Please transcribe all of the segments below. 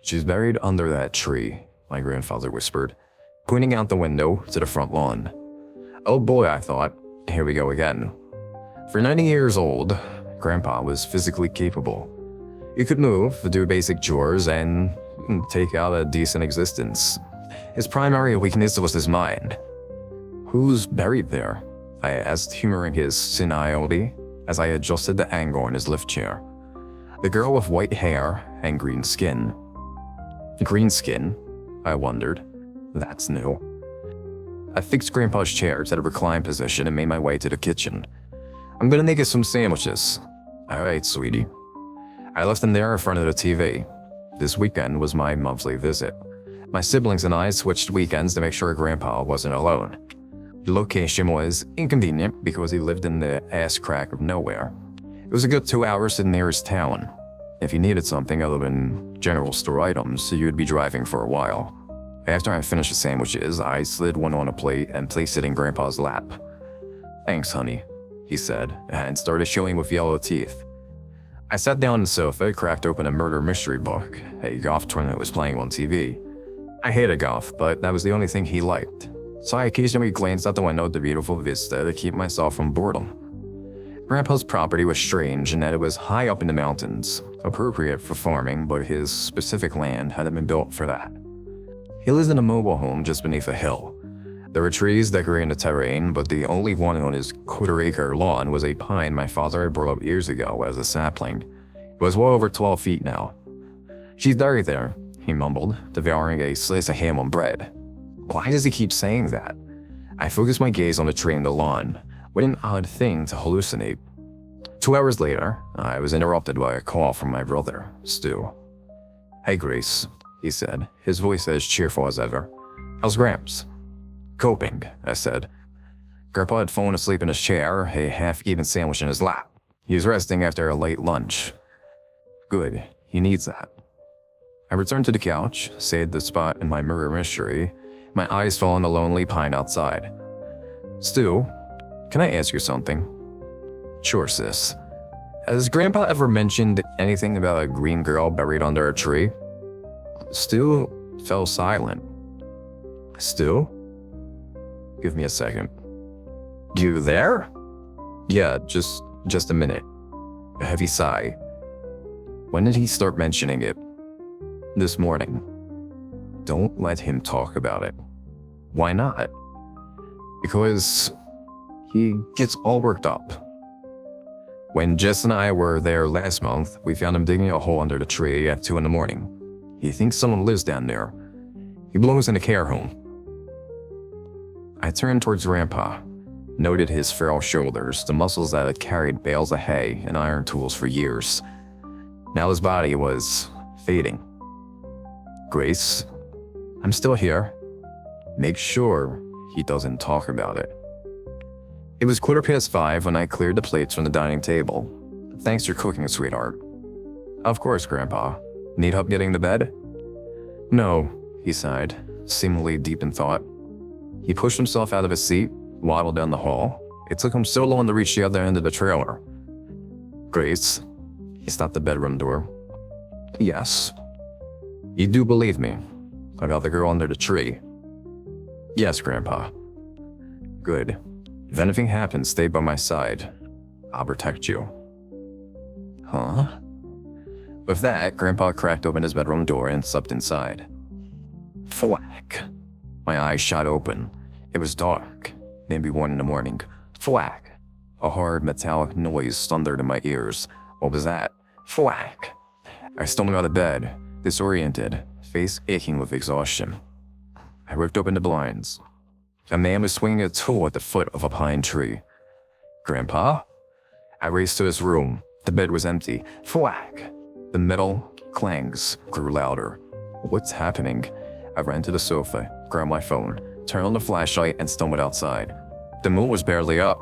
She's buried under that tree, my grandfather whispered, pointing out the window to the front lawn. Oh boy, I thought. Here we go again. For 90 years old, Grandpa was physically capable. He could move, do basic chores, and take out a decent existence. His primary weakness was his mind. Who's buried there? I asked, humoring his senility as I adjusted the angle in his lift chair. The girl with white hair and green skin. Green skin? I wondered. That's new. I fixed Grandpa's chair to the recline position and made my way to the kitchen. I'm gonna make us some sandwiches. Alright, sweetie. I left him there in front of the TV. This weekend was my monthly visit. My siblings and I switched weekends to make sure Grandpa wasn't alone. The location was inconvenient because he lived in the ass crack of nowhere. It was a good 2 hours to the nearest town. If you needed something other than general store items, you'd be driving for a while. After I finished the sandwiches, I slid one on a plate and placed it in Grandpa's lap. Thanks, honey, he said, and started showing with yellow teeth. I sat down on the sofa, cracked open a murder mystery book. A golf tournament was playing on TV. I hated golf, but that was the only thing he liked, so I occasionally glanced out the window at the beautiful vista to keep myself from boredom. Grandpa's property was strange in that it was high up in the mountains, appropriate for farming, but his specific land hadn't been built for that. He lives in a mobile home just beneath a hill. There were trees decorating the terrain, but the only one on his quarter-acre lawn was a pine my father had brought up years ago as a sapling. It was well over 12 feet now. She's buried there, he mumbled, devouring a slice of ham on bread. Why does he keep saying that? I focused my gaze on the tree and the lawn. What an odd thing to hallucinate. 2 hours later, I was interrupted by a call from my brother, Stu. Hey, Grace, he said, his voice as cheerful as ever. How's Gramps? Coping, I said. Grandpa had fallen asleep in his chair, a half-eaten sandwich in his lap. He was resting after a late lunch. Good, he needs that. I returned to the couch, saved the spot in my murder mystery. My eyes fell on the lonely pine outside. Stu, can I ask you something? Sure, sis. Has Grandpa ever mentioned anything about a green girl buried under a tree? Stu fell silent. Stu? Give me a second. You there? Yeah, just a minute. A heavy sigh. When did he start mentioning it? This morning. Don't let him talk about it. Why not? Because he gets all worked up. When Jess and I were there last month, we found him digging a hole under the tree at 2 in the morning. He thinks someone lives down there. He belongs in a care home. I turned towards Grandpa, noted his feral shoulders, the muscles that had carried bales of hay and iron tools for years. Now his body was fading. Grace, I'm still here. Make sure he doesn't talk about it. It was 5:15 when I cleared the plates from the dining table. Thanks for cooking, sweetheart. Of course, Grandpa. Need help getting to bed? No, he sighed, seemingly deep in thought. He pushed himself out of his seat, waddled down the hall. It took him so long to reach the other end of the trailer. Grace, he stopped the bedroom door. Yes. You do believe me about the girl under the tree? Yes, Grandpa. Good. If anything happens, stay by my side. I'll protect you. Huh? With that, Grandpa cracked open his bedroom door and stepped inside. Thwack. My eyes shot open. It was dark, maybe 1 in the morning. Thwack. A hard metallic noise thundered in my ears. What was that? Thwack. I stumbled out of bed, disoriented, face aching with exhaustion. I ripped open the blinds. A man was swinging a tool at the foot of a pine tree. Grandpa? I raced to his room. The bed was empty. Thwack. The metal clangs grew louder. What's happening? I ran to the sofa, grabbed my phone, turned on the flashlight, and stumbled outside. The moon was barely up.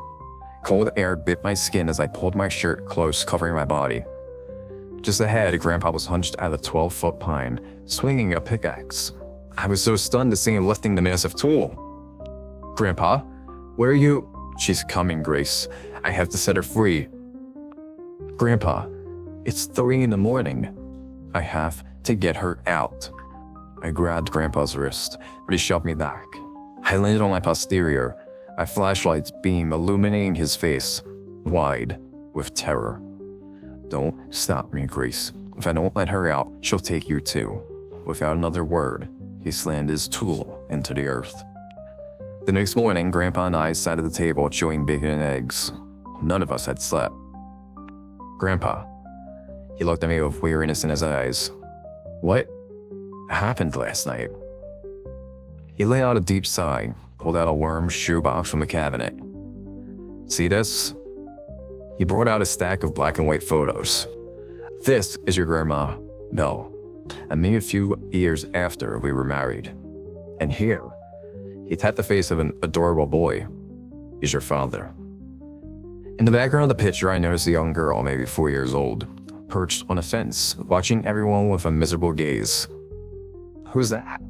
Cold air bit my skin as I pulled my shirt close, covering my body. Just ahead, Grandpa was hunched at a 12-foot pine, swinging a pickaxe. I was so stunned to see him lifting the massive tool. Grandpa, where are you? She's coming, Grace. I have to set her free. Grandpa, it's 3 in the morning. I have to get her out. I grabbed Grandpa's wrist, but he shoved me back. I landed on my posterior, my flashlight's beam illuminating his face, wide with terror. "Don't stop me, Grace. If I don't let her out, she'll take you too." Without another word, he slammed his tool into the earth. The next morning, Grandpa and I sat at the table chewing bacon and eggs. None of us had slept. "Grandpa," he looked at me with weariness in his eyes. "What happened last night?" He let out a deep sigh, pulled out a worm shoebox from the cabinet. "See this?" He brought out a stack of black and white photos. "This is your grandma, Belle, and me a few years after we were married. And here," he tapped the face of an adorable boy, "is your father." In the background of the picture, I noticed a young girl, maybe 4 years old, perched on a fence, watching everyone with a miserable gaze. "Who's that?"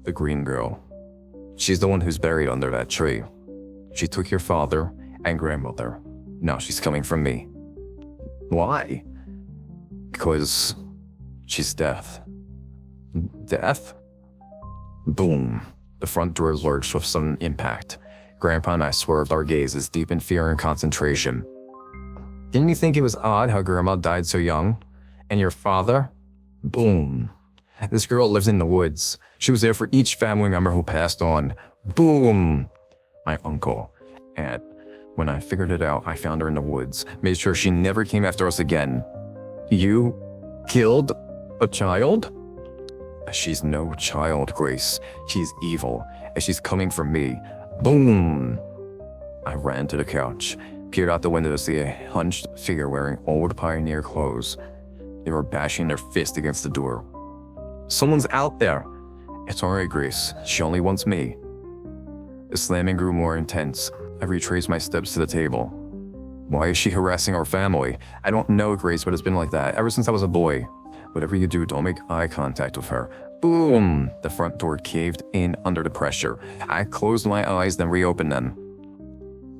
"The green girl. She's the one who's buried under that tree. She took your father and grandmother. Now she's coming for me." "Why?" "Because she's death." "Death?" Boom. The front door lurched with sudden impact. Grandpa and I swerved our gazes deep in fear and concentration. "Didn't you think it was odd how Grandma died so young? And your father?" Boom. "This girl lived in the woods. She was there for each family member who passed on." Boom. "My uncle. And when I figured it out, I found her in the woods, made sure she never came after us again." "You killed a child?" "She's no child, Grace. She's evil, and she's coming for me." Boom. I ran to the couch, peered out the window to see a hunched figure wearing old pioneer clothes. They were bashing their fist against the door. "Someone's out there." "It's alright, Grace. She only wants me." The slamming grew more intense. I retraced my steps to the table. "Why is she harassing our family?" "I don't know, Grace, but it's been like that ever since I was a boy. Whatever you do, don't make eye contact with her." Boom! The front door caved in under the pressure. I closed my eyes, then reopened them.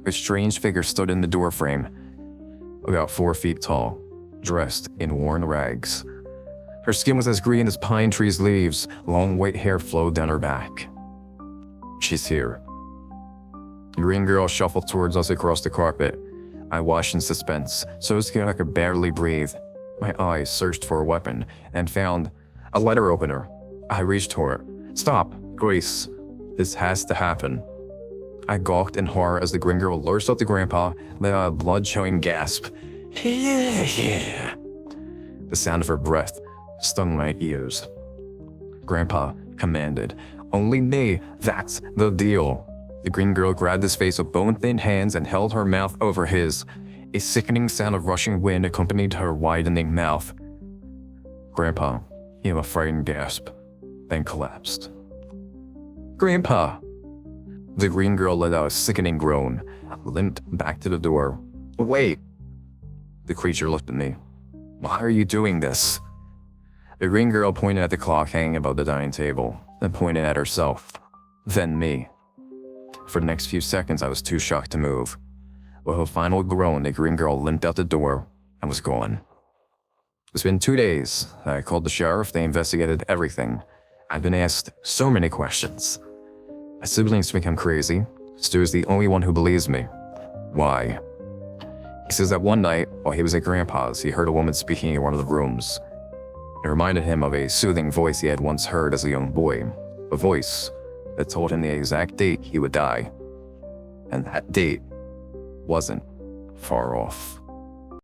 A strange figure stood in the doorframe, about 4 feet tall, dressed in worn rags. Her skin was as green as pine trees' leaves. Long white hair flowed down her back. "She's here." The green girl shuffled towards us across the carpet. I watched in suspense, so scared I could barely breathe. My eyes searched for a weapon and found a letter opener. I reached for it. "Stop, Grace. This has to happen." I gawked in horror as the green girl lurched up to Grandpa, let out a blood-showing gasp. The sound of her breath stung my ears. Grandpa commanded, "Only me, that's the deal." The green girl grabbed his face with bone-thin hands and held her mouth over his. A sickening sound of rushing wind accompanied her widening mouth. Grandpa gave a frightened gasp, then collapsed. "Grandpa!" The green girl let out a sickening groan, limped back to the door. "Wait!" The creature looked at me. "Why are you doing this?" The green girl pointed at the clock hanging above the dining table, then pointed at herself, then me. For the next few seconds, I was too shocked to move. With a final groan, the green girl limped out the door and was gone. It's been 2 days. I called the sheriff. They investigated everything. I've been asked so many questions. My siblings think I'm crazy. Stu is the only one who believes me. Why? He says that one night, while he was at Grandpa's, he heard a woman speaking in one of the rooms. It reminded him of a soothing voice he had once heard as a young boy. A voice that told him the exact date he would die. And that date wasn't far off.